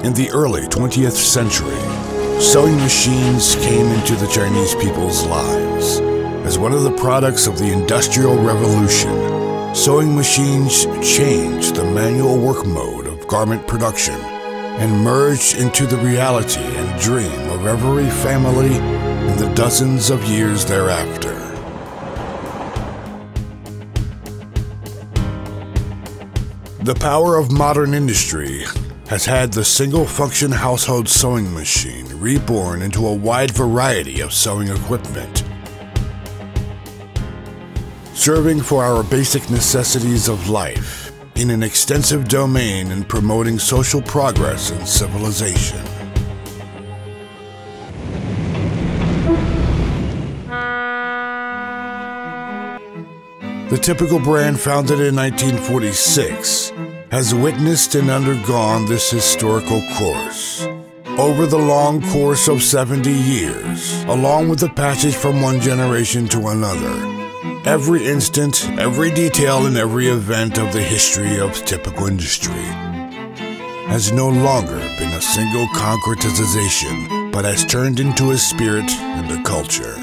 In the early 20th century, sewing machines came into the Chinese people's lives. As one of the products of the Industrial Revolution, sewing machines changed the manual work mode of garment production and merged into the reality and dream of every family in the dozens of years thereafter. The power of modern industry has had the single-function household sewing machine reborn into a wide variety of sewing equipment, serving for our basic necessities of life in an extensive domain and promoting social progress and civilization. The typical brand, founded in 1946, has witnessed and undergone this historical course. Over the long course of 70 years, along with the passage from one generation to another, every instant, every detail, and every event of the history of typical industry has no longer been a single concretization, but has turned into a spirit and a culture.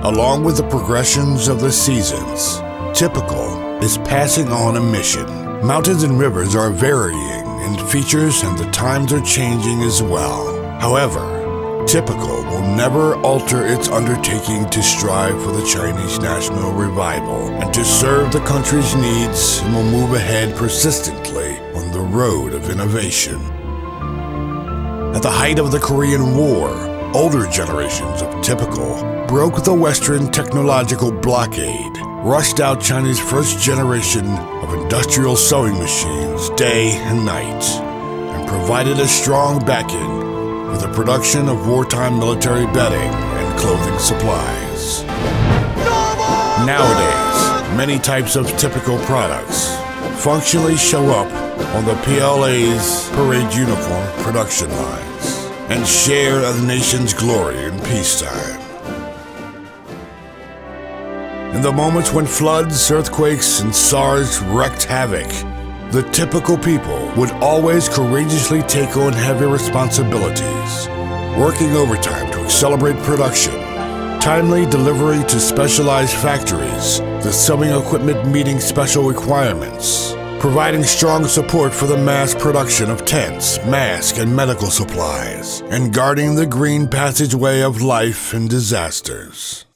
Along with the progressions of the seasons, typical is passing on a mission. Mountains and rivers are varying in features and the times are changing as well. However, typical will never alter its undertaking to strive for the Chinese national revival and to serve the country's needs, and will move ahead persistently on the road of innovation. At the height of the Korean War, older generations of typical broke the Western technological blockade, rushed out China's first generation of industrial sewing machines day and night, and provided a strong backing for the production of wartime military bedding and clothing supplies. Nowadays, many types of typical products functionally show up on the PLA's parade uniform production lines and share the nation's glory in peacetime. In the moments when floods, earthquakes, and SARS wreaked havoc, the typical people would always courageously take on heavy responsibilities, working overtime to accelerate production, timely delivery to specialized factories, the sewing equipment meeting special requirements, providing strong support for the mass production of tents, masks, and medical supplies, and guarding the green passageway of life in disasters.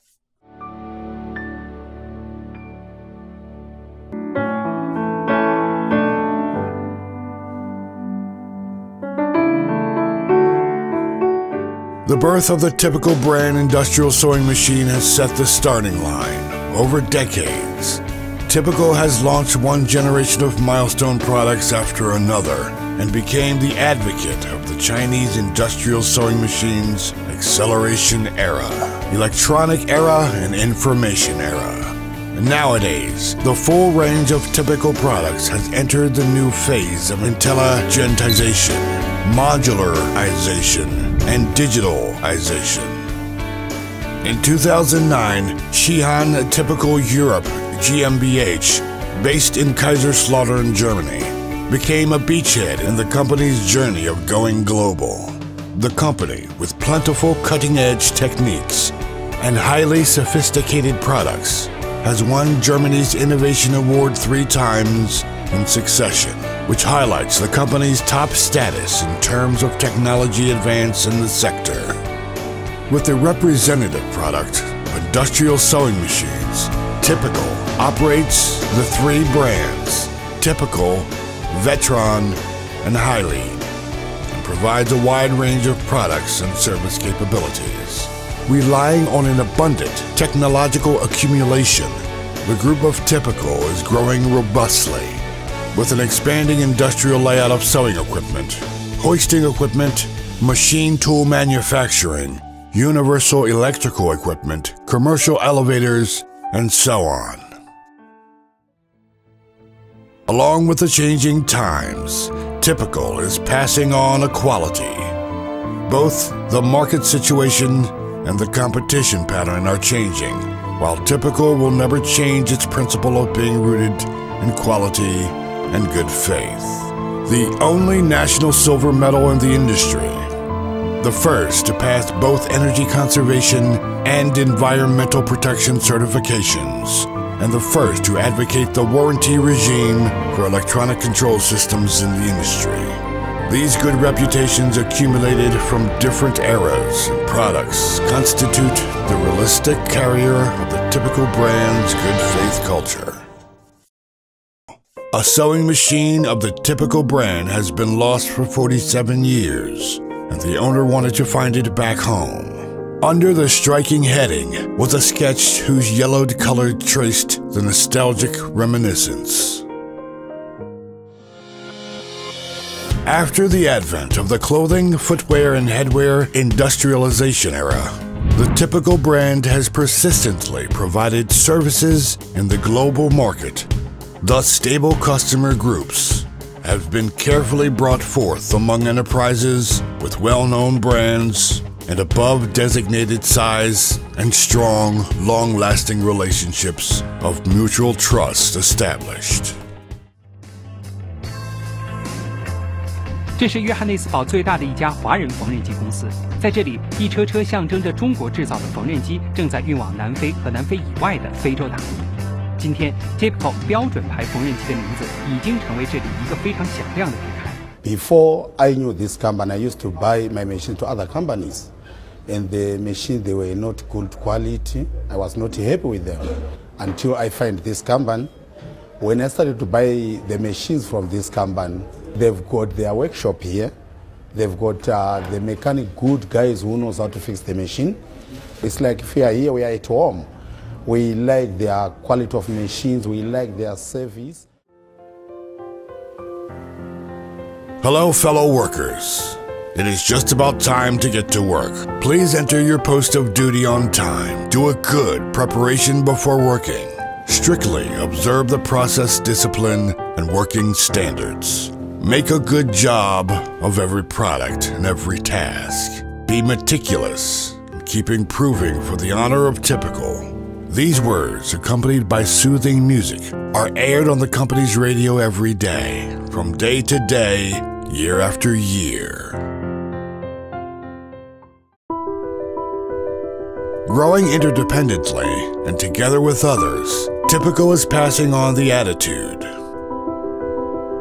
The birth of the typical brand industrial sewing machine has set the starting line. Over decades, Typical has launched one generation of milestone products after another and became the advocate of the Chinese industrial sewing machine's acceleration era, electronic era, and information era. Nowadays, the full range of typical products has entered the new phase of intelligentization, modularization, and digitalization. In 2009, Xi'an Typical Europe GmbH, based in Kaiserslautern, Germany, became a beachhead in the company's journey of going global. The company, with plentiful cutting-edge techniques and highly sophisticated products, has won Germany's Innovation Award 3 times in succession, which highlights the company's top status in terms of technology advance in the sector. With the representative product of industrial sewing machines, Typical operates the 3 brands, Typical, Viet Tien, and Highly, and provides a wide range of products and service capabilities. Relying on an abundant technological accumulation, the group of Typical is growing robustly, with an expanding industrial layout of sewing equipment, hoisting equipment, machine tool manufacturing, universal electrical equipment, commercial elevators, and so on. Along with the changing times, Typical is passing on a quality. Both the market situation and the competition pattern are changing, while Typical will never change its principle of being rooted in quality and good faith. The only national silver medal in the industry, the first to pass both energy conservation and environmental protection certifications, and the first to advocate the warranty regime for electronic control systems in the industry. These good reputations accumulated from different eras and products constitute the realistic carrier of the Typical brand's good faith culture. A sewing machine of the Typical brand has been lost for 47 years, and the owner wanted to find it back home. Under the striking heading was a sketch whose yellowed color traced the nostalgic reminiscence. After the advent of the clothing, footwear, and headwear industrialization era, the Typical brand has persistently provided services in the global market. Thus, stable customer groups have been carefully brought forth among enterprises with well-known brands and above designated size and strong, long-lasting relationships of mutual trust established. 这是约翰内斯堡最大的一家华人缝纫机公司，在这里，一车车象征着中国制造的缝纫机正在运往南非和南非以外的非洲大陆。今天 ，Typical 标准牌缝纫机的名字已经成为这里一个非常响亮的品牌。Before I knew this company, I used to buy my machine to other companies, and the machines they were not good quality. I was not happy with them until I find this company. When I started to buy the machines from this company, they've got their workshop here. They've got the mechanic good guys who knows how to fix the machine. It's like if we are here, we are at home. We like their quality of machines. We like their service. Hello, fellow workers. It is just about time to get to work. Please enter your post of duty on time. Do a good preparation before working. Strictly observe the process discipline and working standards. Make a good job of every product and every task. Be meticulous and keep improving for the honor of Typical. These words, accompanied by soothing music, are aired on the company's radio every day, from day to day, year after year. Growing interdependently and together with others, Typical is passing on the attitude.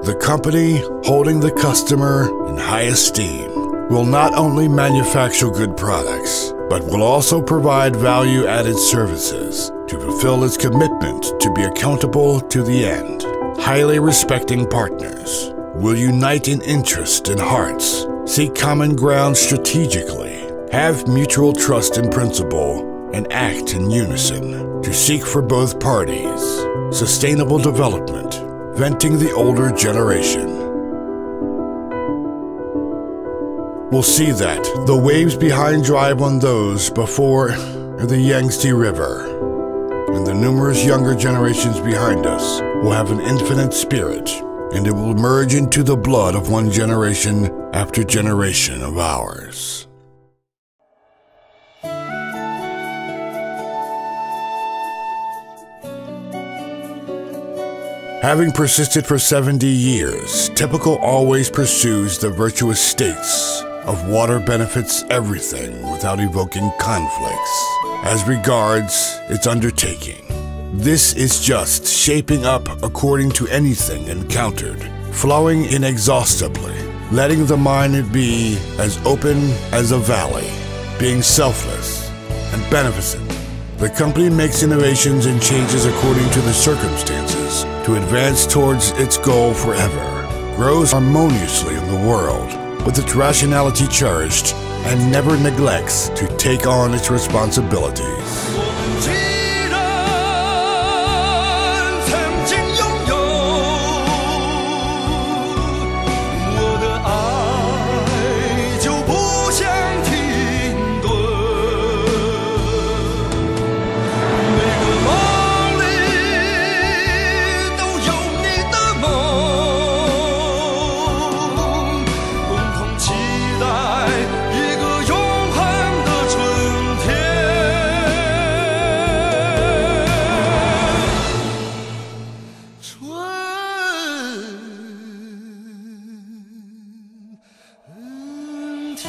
The company, holding the customer in high esteem, will not only manufacture good products, but will also provide value-added services to fulfill its commitment to be accountable to the end. Highly respecting partners will unite in interest and hearts, seek common ground strategically, have mutual trust in principle, and act in unison to seek for both parties sustainable development, venting the older generation. We'll see that the waves behind drive on those before the Yangtze River, and the numerous younger generations behind us will have an infinite spirit, and it will merge into the blood of one generation after generation of ours. Having persisted for 70 years, Typical always pursues the virtuous states of water benefits everything without evoking conflicts as regards its undertaking. This is just shaping up according to anything encountered, flowing inexhaustibly, letting the mind be as open as a valley, being selfless and beneficent. The company makes innovations and changes according to the circumstances to advance towards its goal forever, grows harmoniously in the world with its rationality cherished, and never neglects to take on its responsibilities.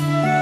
much.